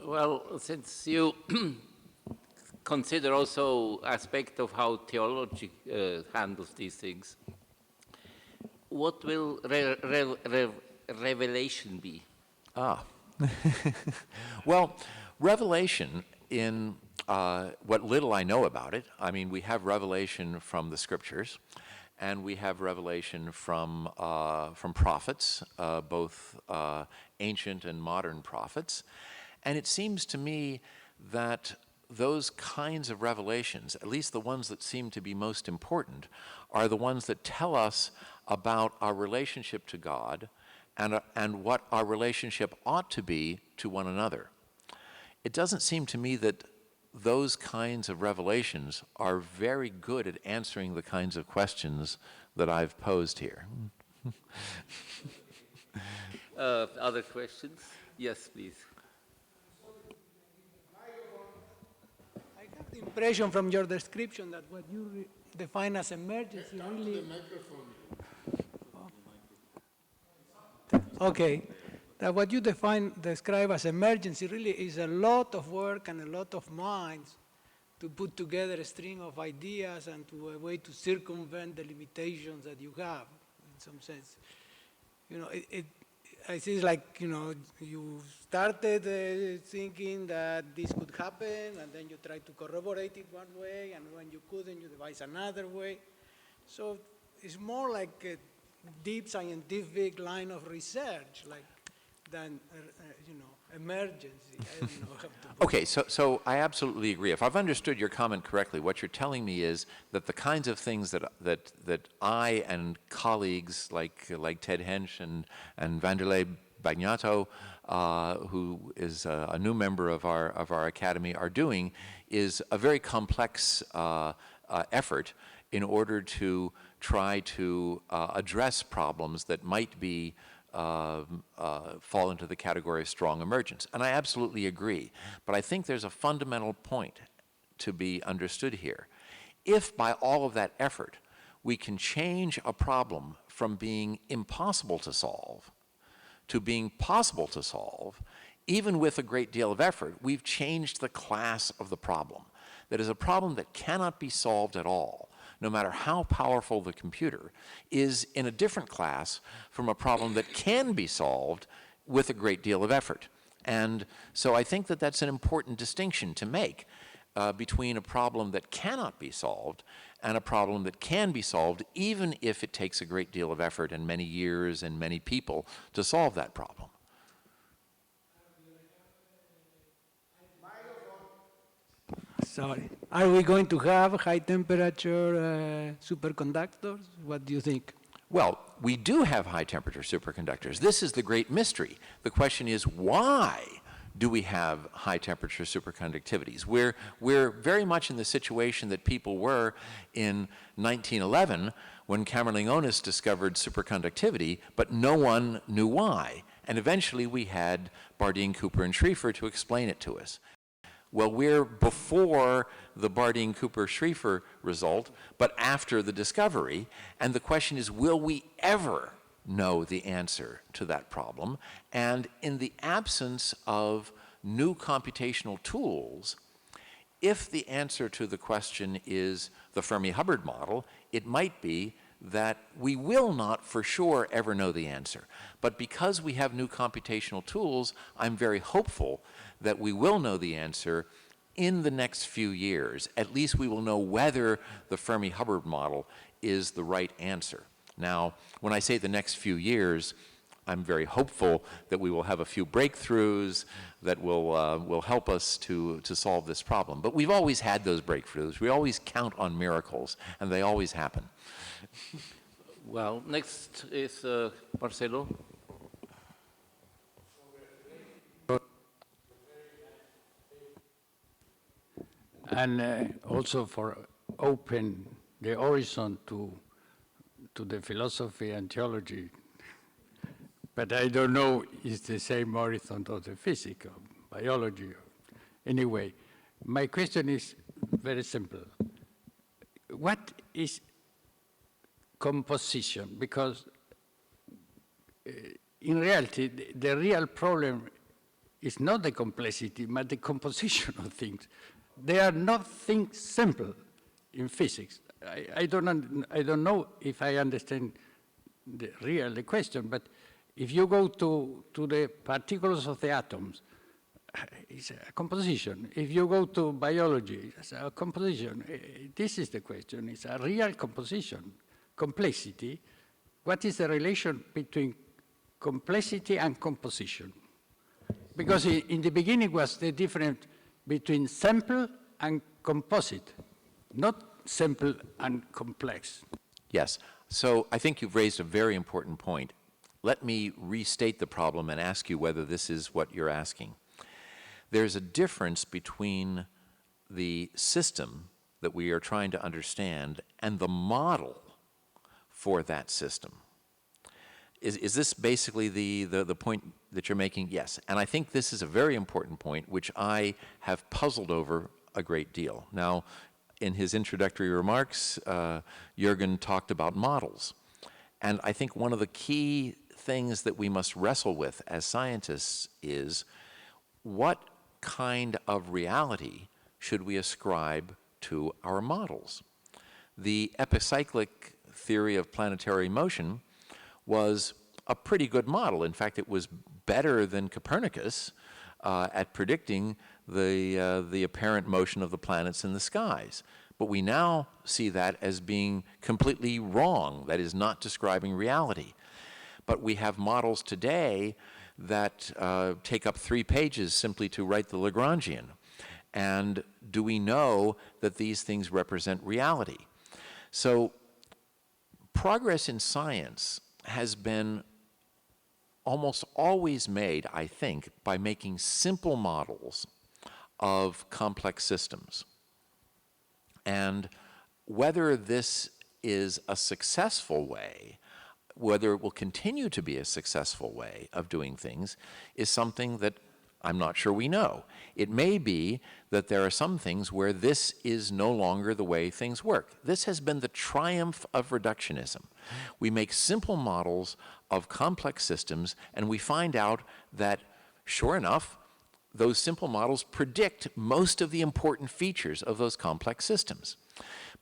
Well, since you consider also aspect of how theology handles these things, what will revelation be? Well, revelation, in what little I know about it, I mean, we have revelation from the scriptures, and we have revelation from prophets, both ancient and modern prophets. And it seems to me that those kinds of revelations, at least the ones that seem to be most important, are the ones that tell us about our relationship to God and what our relationship ought to be to one another. It doesn't seem to me that those kinds of revelations are very good at answering the kinds of questions that I've posed here. Other questions? Yes, please. I have the impression from your description that what you define as emergency really... Okay, that what you describe as emergency really is a lot of work and a lot of minds to put together a string of ideas and to a way to circumvent the limitations that you have, in some sense. You know, I see it's like, you know, you started thinking that this could happen, and then you try to corroborate it one way, and when you couldn't, you devise another way. So it's more like a deep scientific line of research, like than you know, emergency. I don't know how to Okay, so I absolutely agree. If I've understood your comment correctly, what you're telling me is that the kinds of things that I and colleagues like Ted Hensch and Vanderlei Bagnato, who is a new member of our academy, are doing is a very complex effort in order to try to address problems that might be fall into the category of strong emergence. And I absolutely agree. But I think there's a fundamental point to be understood here. If by all of that effort we can change a problem from being impossible to solve to being possible to solve, even with a great deal of effort, we've changed the class of the problem. That is, a problem that cannot be solved at all, no matter how powerful the computer, is in a different class from a problem that can be solved with a great deal of effort. And so I think that that's an important distinction to make between a problem that cannot be solved and a problem that can be solved, even if it takes a great deal of effort and many years and many people to solve that problem. Sorry. Are we going to have high temperature superconductors? What do you think? Well, we do have high temperature superconductors. This is the great mystery. The question is, why do we have high temperature superconductivities? We're very much in the situation that people were in 1911 when Camerlingionis discovered superconductivity, but no one knew why. And eventually we had Bardeen, Cooper, and Schrieffer to explain it to us. Well, we're before the Bardeen-Cooper-Schrieffer result, but after the discovery, and the question is, will we ever know the answer to that problem? And in the absence of new computational tools, if the answer to the question is the Fermi-Hubbard model, it might be that we will not for sure ever know the answer. But because we have new computational tools, I'm very hopeful that we will know the answer in the next few years. At least we will know whether the Fermi-Hubbard model is the right answer. Now, when I say the next few years, I'm very hopeful that we will have a few breakthroughs that will help us to solve this problem. But we've always had those breakthroughs. We always count on miracles, and they always happen. Well, next is Marcelo. And also for open the horizon to the philosophy and theology. But I don't know it's the same horizon of the physics, or biology. Anyway, my question is very simple. What is composition? Because in reality, the real problem is not the complexity, but the composition of things. They are not things simple in physics. I don't know if I understand the question, but if you go to the particles of the atoms, it's a composition. If you go to biology, it's a composition. This is the question. It's a real composition. Complexity. What is the relation between complexity and composition? Because in the beginning was the difference between simple and composite, not simple and complex. Yes. So I think you've raised a very important point. Let me restate the problem and ask you whether this is what you're asking. There's a difference between the system that we are trying to understand and the model for that system. Is this basically the point that you're making? Yes. And I think this is a very important point, which I have puzzled over a great deal. Now, in his introductory remarks, Jürgen talked about models. And I think one of the key things that we must wrestle with as scientists is what kind of reality should we ascribe to our models? The epicyclic theory of planetary motion was a pretty good model. In fact, it was better than Copernicus at predicting the apparent motion of the planets in the skies. But we now see that as being completely wrong, that is not describing reality. But we have models today that take up 3 pages simply to write the Lagrangian. And do we know that these things represent reality? So progress in science has been almost always made, I think, by making simple models of complex systems. And whether this is a successful way, whether it will continue to be a successful way of doing things, is something that I'm not sure we know. It may be that there are some things where this is no longer the way things work. This has been the triumph of reductionism. We make simple models of complex systems, and we find out that, sure enough, those simple models predict most of the important features of those complex systems.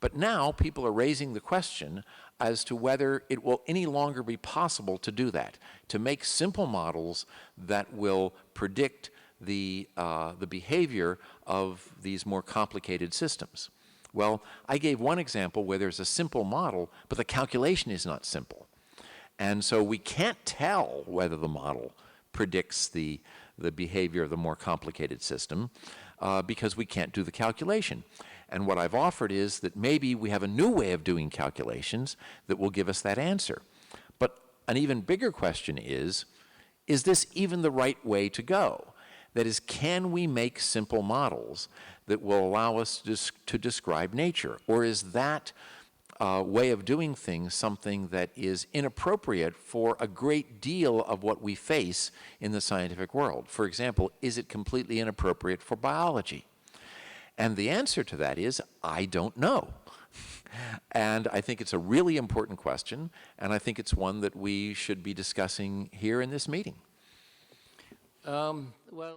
But now people are raising the question as to whether it will any longer be possible to do that, to make simple models that will predict the behavior of these more complicated systems. Well, I gave one example where there's a simple model, but the calculation is not simple. And so we can't tell whether the model predicts the behavior of the more complicated system because we can't do the calculation. And what I've offered is that maybe we have a new way of doing calculations that will give us that answer. But an even bigger question is this even the right way to go? That is, can we make simple models that will allow us to describe nature? Or is that way of doing things something that is inappropriate for a great deal of what we face in the scientific world? For example, is it completely inappropriate for biology? And the answer to that is, I don't know. And I think it's a really important question, and I think it's one that we should be discussing here in this meeting. Well.